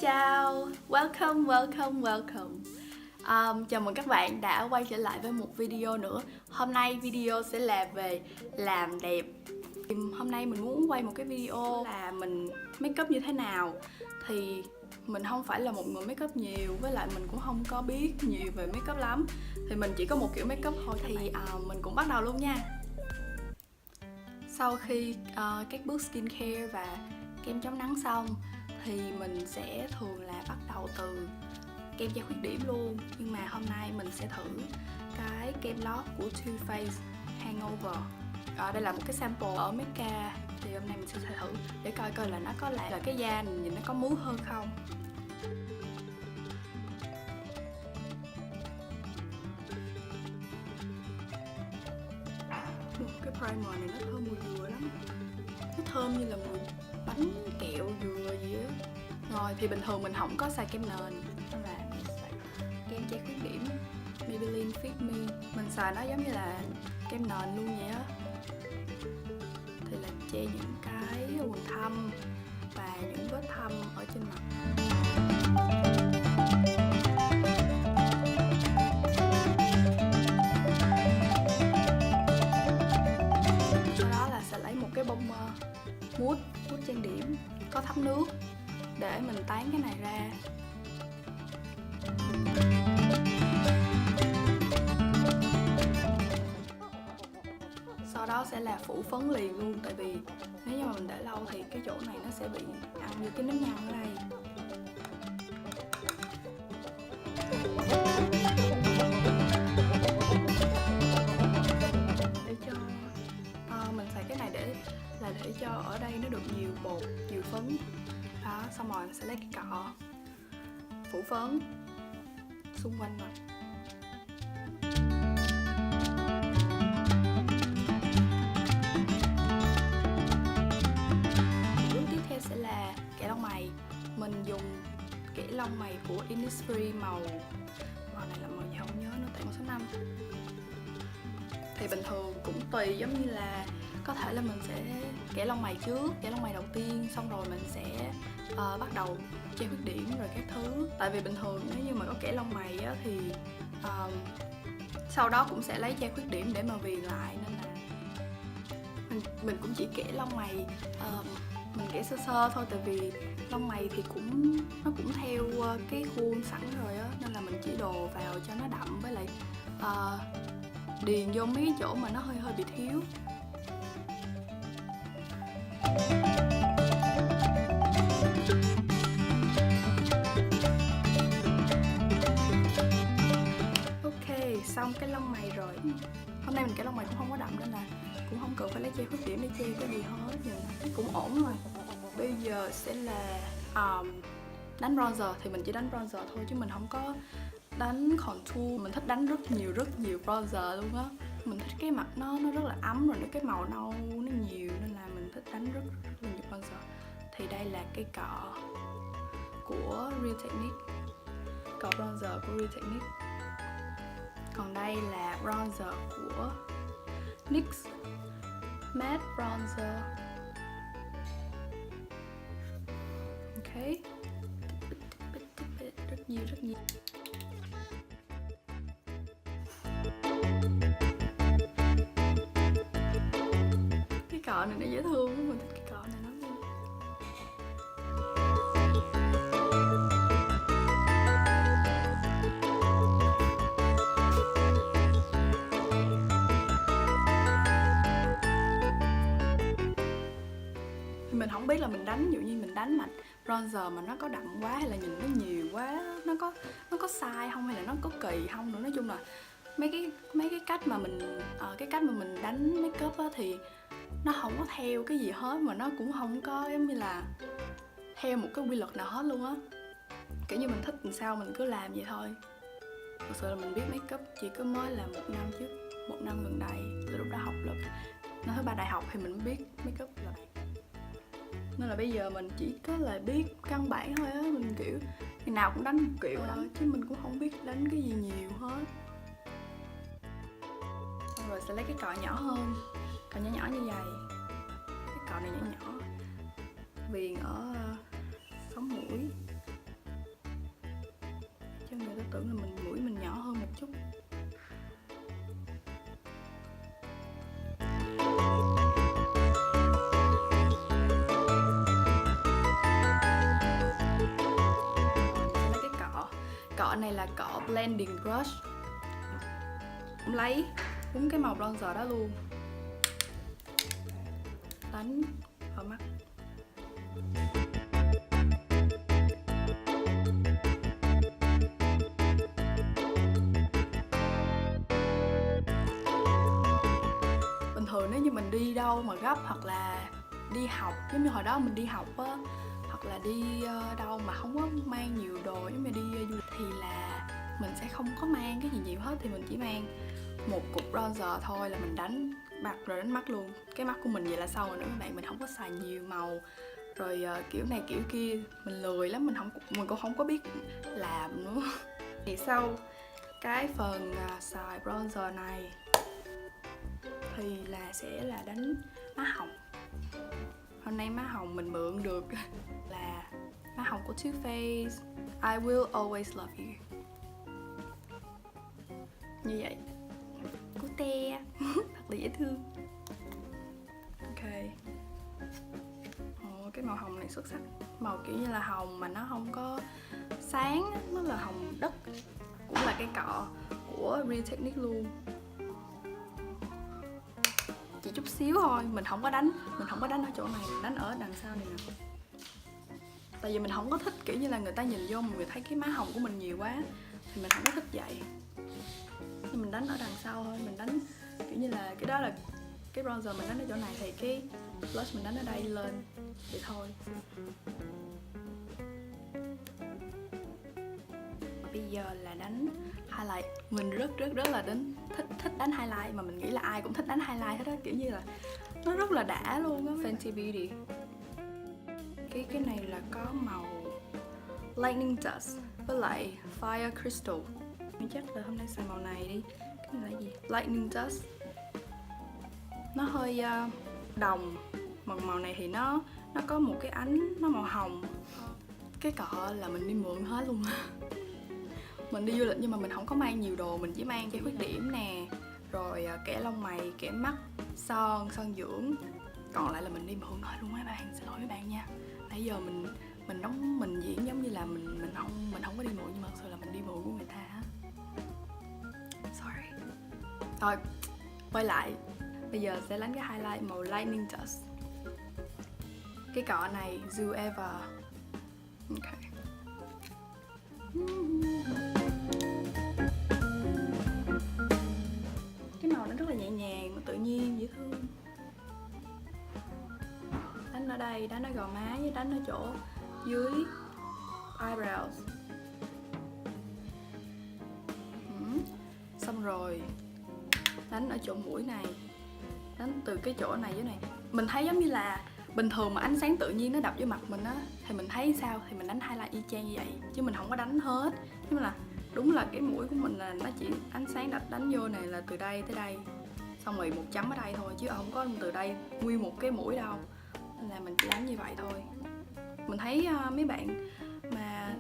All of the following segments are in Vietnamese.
chào, welcome. Chào mừng các bạn đã quay trở lại với một video nữa. Hôm nay video sẽ là về làm đẹp. Hôm nay mình muốn quay một cái video là mình make up như thế nào. Thì mình không phải là một người make up nhiều, với lại mình cũng không có biết nhiều về make up lắm. Thì mình chỉ có một kiểu make up thôi. Thì mình cũng bắt đầu luôn nha. Sau khi các bước skincare và kem chống nắng xong thì mình sẽ thường là bắt đầu từ kem che khuyết điểm luôn. Nhưng mà hôm nay mình sẽ thử cái kem lót của Too Faced Hangover. Đây là một cái sample ở Mecca. Thì hôm nay mình sẽ thử để coi là nó có là cái da mình nhìn nó có mướt hơn không. Cái primer này nó thơm mùi dừa lắm. Nó thơm như là mùi bánh kẹo dừa gì á. Rồi thì bình thường mình không có xài kem nền, nên là mình xài kem che khuyết điểm Maybelline Fit Me. Mình xài nó giống như là kem nền luôn vậy á. Thì là che những cái quầng thâm và những vết thâm ở trên mặt. Sau đó là sẽ lấy một cái bông mousse trang điểm có thấm nước để mình tán cái này ra. Sau đó sẽ là phủ phấn liền luôn, tại vì nếu như mà mình để lâu thì cái chỗ này nó sẽ bị ăn như cái nếp nhăn ở đây. Để cho mình xài cái này để cho ở đây nó được nhiều bột, nhiều phấn. Đó, xong rồi mình sẽ lấy cái cọ phủ phấn xung quanh mặt. Bước tiếp theo sẽ là kẻ lông mày. Mình dùng kẻ lông mày của Innisfree màu này là màu gì không nhớ nữa, tại màu số 5. Thì bình thường cũng tùy, giống như là có thể là mình sẽ kẻ lông mày trước, kẻ lông mày đầu tiên, xong rồi mình sẽ bắt đầu che khuyết điểm rồi các thứ. Tại vì bình thường nếu như mà có kẻ lông mày á, thì sau đó cũng sẽ lấy che khuyết điểm để mà viền lại, nên là mình cũng chỉ kẻ lông mày mình kẻ sơ sơ thôi, tại vì lông mày thì nó cũng theo cái khuôn sẵn rồi á, nên là mình chỉ đồ vào cho nó đậm, với lại điền vô mấy cái chỗ mà nó hơi bị thiếu. Ok, xong cái lông mày rồi. Hôm nay mình kẻ lông mày cũng không có đậm nên là cũng không cần phải lấy che khuyết điểm để che cái gì hết, cũng ổn rồi. Bây giờ sẽ là đánh bronzer. Thì mình chỉ đánh bronzer thôi chứ mình không có đánh contour. Mình thích đánh rất nhiều bronzer luôn á. Mình thích cái mặt nó rất là ấm, rồi cái màu nâu nó nhiều, nên là mình thích đánh rất là nhiều bronzer. Thì đây là cái cọ của Real Technique, cọ bronzer của Real Technique. Còn đây là bronzer của NYX Matte Bronzer. Ok, rất nhiều. Cái cọ này nó dễ thương, mình thích cái cọ này lắm luôn. Mình không biết là mình đánh, ví dụ như mình đánh mà bronzer mà nó có đậm quá hay là nhìn nó nhiều quá, nó có sai không, hay là nó có kỳ không nữa. Nói chung là mấy cái cách mà mình đánh make up á, thì nó không có theo cái gì hết, mà nó cũng không có giống như là theo một cái quy luật nào hết luôn á. Kiểu như mình thích làm sao mình cứ làm vậy thôi. Thật sự là mình biết make up chỉ có mới là 1 năm gần đây. Từ lúc đã học lớp năm thứ 3 đại học thì mình mới biết make up là vậy. Nên là bây giờ mình chỉ có là biết căn bản thôi á. Mình kiểu ngày nào cũng đánh một kiểu đó, chứ mình cũng không biết đánh cái gì nhiều hết. Xong rồi sẽ lấy cái cọ nhỏ hơn, cọ nhỏ như vậy. Cái cọ này nhỏ viền ở sống mũi. cọ này là cọ blending brush. Cũng lấy đúng cái màu bronzer đó luôn, đánh vào mắt. Bình thường nếu như mình đi đâu mà gấp hoặc là đi học, giống như hồi đó mình đi học á, hoặc là đi đâu mà không có mang nhiều đồ, giống như đi du lịch, thì là mình sẽ không có mang cái gì nhiều hết, thì mình chỉ mang một cục bronzer thôi là mình đánh mặt rồi đánh mắt luôn. Cái mắt của mình vậy là xong rồi nữa các bạn, mình không có xài nhiều màu rồi kiểu này kiểu kia, mình lười lắm, mình cũng không có biết làm nữa. Thì sau cái phần xài bronzer này thì là sẽ là đánh má hồng. Hôm nay má hồng mình mượn được là má hồng của Too Faced, I Will Always Love You. Như vậy, cute, thật là dễ thương. Ok. Cái màu hồng này xuất sắc. Màu kiểu như là hồng mà nó không có sáng, nó là hồng đất. Cũng là cái cọ của Real Technique luôn. Chỉ chút xíu thôi, mình không có đánh ở chỗ này, mình đánh ở đằng sau này nè. Tại vì mình không có thích kiểu như là người ta nhìn vô mà người thấy cái má hồng của mình nhiều quá, thì mình không có thích vậy. Nhưng mình đánh ở đằng sau thôi, mình đánh kiểu như là cái đó là cái bronzer mình đánh ở chỗ này, thì cái blush mình đánh ở đây lên vậy thôi. Bây giờ là đánh highlight. Mình rất là thích đánh highlight, mà mình nghĩ là ai cũng thích đánh highlight hết á, kiểu như là nó rất là đã luôn á. Fenty Beauty. Cái này là có màu Lightning Dust với lại Fire Crystal. Mình chắc là hôm nay xài màu này đi. Cái này là gì? Lightning Dust. Nó hơi đồng, mà màu này thì nó có một cái ánh nó màu hồng. Cái cọ là mình đi mượn hết luôn. Mình đi du lịch nhưng mà mình không có mang nhiều đồ, mình chỉ mang cái khuyết điểm nè, rồi kẻ lông mày, kẻ mắt, son dưỡng. Còn lại là mình đi mượn hết luôn mấy bạn, xin lỗi mấy bạn nha. Nãy giờ mình diễn giống như là mình không có đi mượn, nhưng mà thật sự là mình đi mượn của người ta á. Sorry. Rồi, quay lại. Bây giờ sẽ đánh cái highlight màu Lightning Dust. Cái cọ này Do Ever. Ok. Cái màu nó rất là nhẹ nhàng mà tự nhiên, dễ thương. Đánh ở đây, đánh ở gò má với đánh ở chỗ dưới eyebrows. Xong rồi đánh ở chỗ mũi này, đánh từ cái chỗ này dưới này. Mình thấy giống như là bình thường mà ánh sáng tự nhiên nó đập vô mặt mình á, thì mình thấy sao thì mình đánh highlight y chang như vậy, chứ mình không có đánh hết. Nhưng mà là đúng là cái mũi của mình là nó chỉ ánh sáng đánh vô này là từ đây tới đây, xong rồi một chấm ở đây thôi, chứ không có từ đây nguyên một cái mũi đâu. Nên là mình chỉ đánh như vậy thôi. Mình thấy mấy bạn mà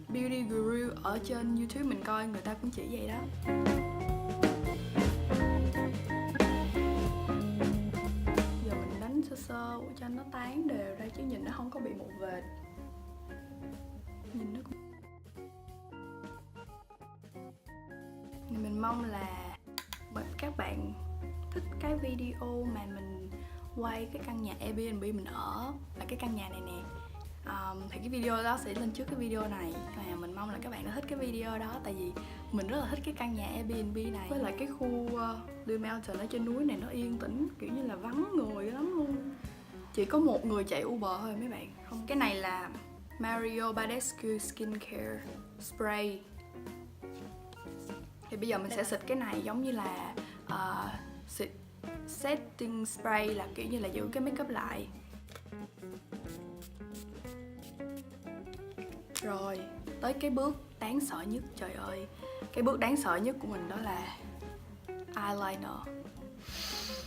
beauty guru ở trên YouTube mình coi, người ta cũng chỉ vậy đó. Giờ mình đánh sơ sơ cho nó tán đều ra, chứ nhìn nó không có bị một vệt. Nhìn nó cũng... Mình mong là các bạn thích cái video mà mình quay cái căn nhà Airbnb mình ở, là cái căn nhà này nè. Thì cái video đó sẽ lên trước cái video này, và mình mong là các bạn đã thích cái video đó. Tại vì mình rất là thích cái căn nhà Airbnb này, với lại cái khu Blue Mountain ở trên núi này nó yên tĩnh, kiểu như là vắng người lắm luôn. Chỉ có một người chạy Uber thôi mấy bạn. Không, cái này là Mario Badescu Skincare Spray. Thì bây giờ mình sẽ xịt cái này giống như là xịt setting spray, là kiểu như là giữ cái makeup lại. Rồi, tới cái bước đáng sợ nhất, trời ơi. Cái bước đáng sợ nhất của mình đó là eyeliner.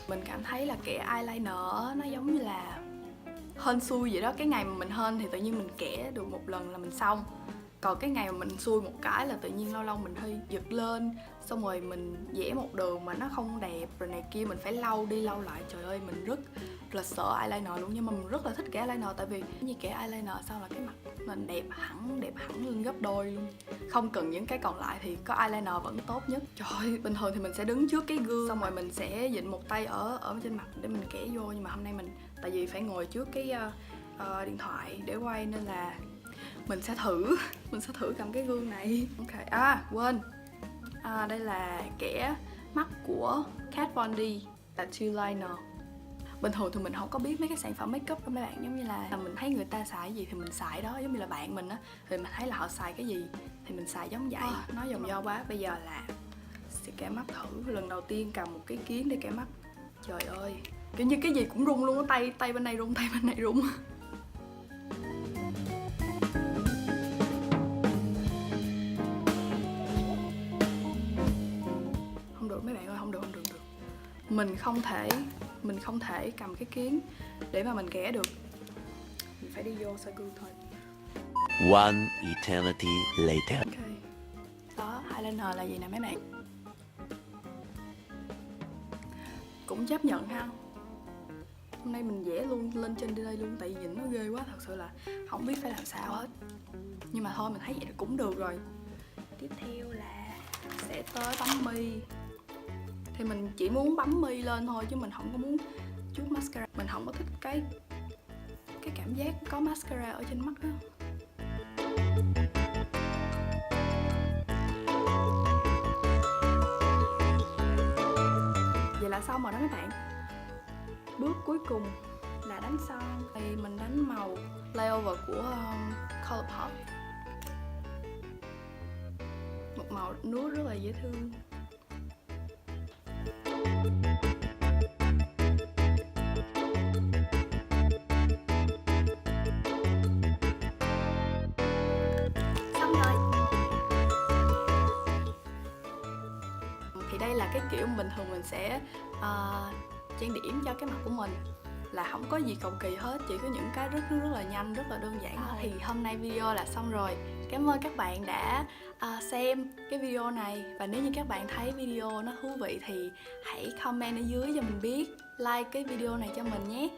Mình cảm thấy là kẻ eyeliner nó giống như là hên xui vậy đó. Cái ngày mà mình hên thì tự nhiên mình kẻ được một lần là mình xong. Còn cái ngày mà mình xui một cái là tự nhiên lâu lâu mình hơi giật lên, xong rồi mình vẽ một đường mà nó không đẹp rồi này kia, mình phải lau đi lau lại. Trời ơi, mình là sợ eyeliner luôn, nhưng mà mình rất là thích kẻ eyeliner, tại vì như kẻ eyeliner xong là cái mặt mình đẹp hẳn lên gấp đôi luôn. Không cần những cái còn lại thì có eyeliner vẫn tốt nhất. Trời ơi, bình thường thì mình sẽ đứng trước cái gương xong rồi mình sẽ vịn một tay ở trên mặt để mình kẻ vô, nhưng mà hôm nay mình tại vì phải ngồi trước cái điện thoại để quay nên là mình sẽ thử cầm cái gương này. Ok, quên, đây là kẻ mắt của Kat Von D là Two Liner. Bình thường thì mình không có biết mấy cái sản phẩm makeup của mấy bạn, giống như là mình thấy người ta xài cái gì thì mình xài đó, giống như là bạn mình á thì mình thấy là họ xài cái gì thì mình xài giống vậy. Nói vòng vo quá, bây giờ là sẽ kẻ mắt thử. Lần đầu tiên cầm một cái kiến để kẻ mắt, trời ơi, kiểu như cái gì cũng rung luôn á, tay bên này rung, tay bên này rung. Không được mấy bạn ơi, không được. Mình không thể cầm cái kiến để mà mình kẻ được. Mình phải đi vô soi gương thôi. One eternity later. Ok. Đó, eyeliner là gì nè mấy bạn? Cũng chấp nhận ha. Hôm nay mình vẽ luôn lên trên đây luôn, tại vì nhìn nó ghê quá, thật sự là không biết phải làm sao hết. Nhưng mà thôi, mình thấy vậy cũng được rồi. Tiếp theo là sẽ tới bấm mi. Thì mình chỉ muốn bấm mi lên thôi chứ mình không có muốn chút mascara. Mình không có thích cái cảm giác có mascara ở trên mắt á. Vậy là xong rồi đó mấy bạn. Bước cuối cùng là đánh son. Thì mình đánh màu layover của Colourpop, một màu nude rất là dễ thương. Xong rồi. Thì đây là cái kiểu bình thường mình sẽ trang điểm cho cái mặt của mình, là không có gì cầu kỳ hết, chỉ có những cái rất là nhanh, rất là đơn giản thôi. Thì hôm nay video là xong rồi. Cảm ơn các bạn đã xem cái video này, và nếu như các bạn thấy video nó thú vị thì hãy comment ở dưới cho mình biết, like cái video này cho mình nhé.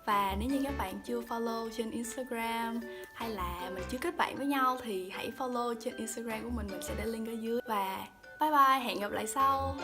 Và nếu như các bạn chưa follow trên Instagram hay là mình chưa kết bạn với nhau thì hãy follow trên Instagram của mình sẽ để link ở dưới. Và bye bye, hẹn gặp lại sau.